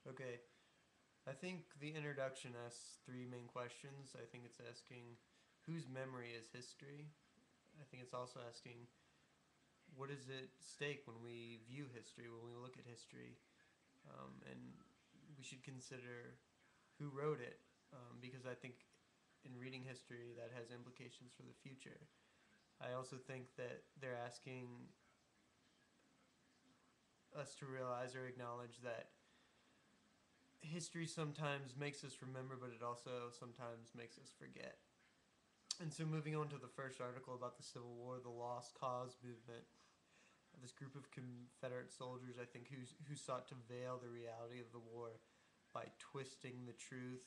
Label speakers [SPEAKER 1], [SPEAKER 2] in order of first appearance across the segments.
[SPEAKER 1] Okay, I think the introduction asks three main questions. I think it's asking whose memory is history. I think it's also asking what is at stake when we view history, when we look at history, and we should consider who wrote it, because I think in reading history that has implications for the future. I also think that they're asking us to realize or acknowledge that history sometimes makes us remember, but it also sometimes makes us forget. And so, moving on to the first article about the Civil War, the Lost Cause movement, this group of Confederate soldiers, I think, who sought to veil the reality of the war by twisting the truth.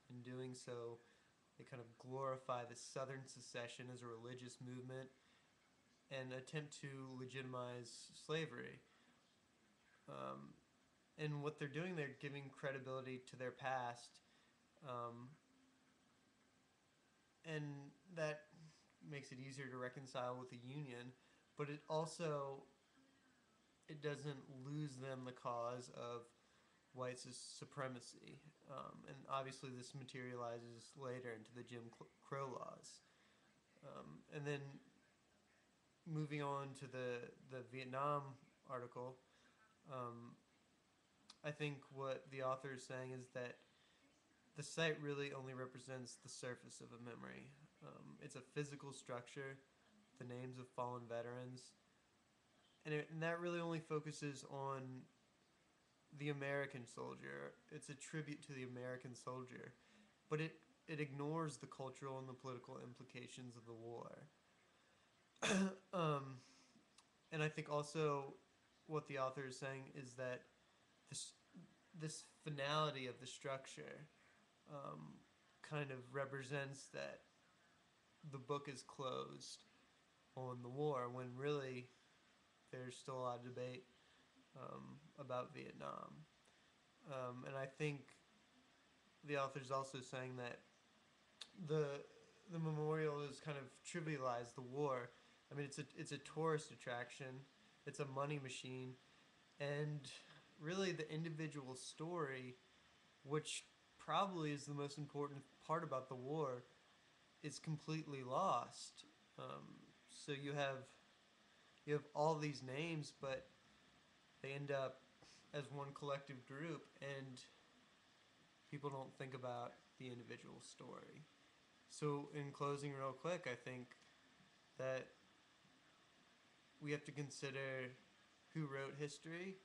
[SPEAKER 1] In doing so, they kind of glorify the Southern secession as a religious movement and attempt to legitimize slavery. Um, and what they're doing, they're giving credibility to their past, um, and that makes it easier to reconcile with the Union. But it doesn't lose them the cause of white supremacy, and obviously this materializes later into the Jim Crow laws. And then moving on to the Vietnam article, um, I think what the author is saying is that the site really only represents the surface of a memory. It's a physical structure, the names of fallen veterans, and that really only focuses on the American soldier. It's a tribute to the American soldier, but it ignores the cultural and the political implications of the war. um, and I think also what the author is saying is that this this finality of the structure um, kind of represents that the book is closed on the war when really there's still a lot of debate about Vietnam. And I think the author's also saying that the the memorial is kind of trivialized the war. I mean, it's a tourist attraction, it's a money machine, and really the individual story, which probably is the most important part about the war, is completely lost. So you have all these names, but they end up as one collective group, and people don't think about the individual story. So, in closing, real quick, I think that we have to consider who wrote history,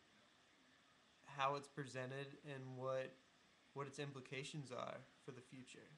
[SPEAKER 1] how it's presented, and what its implications are for the future.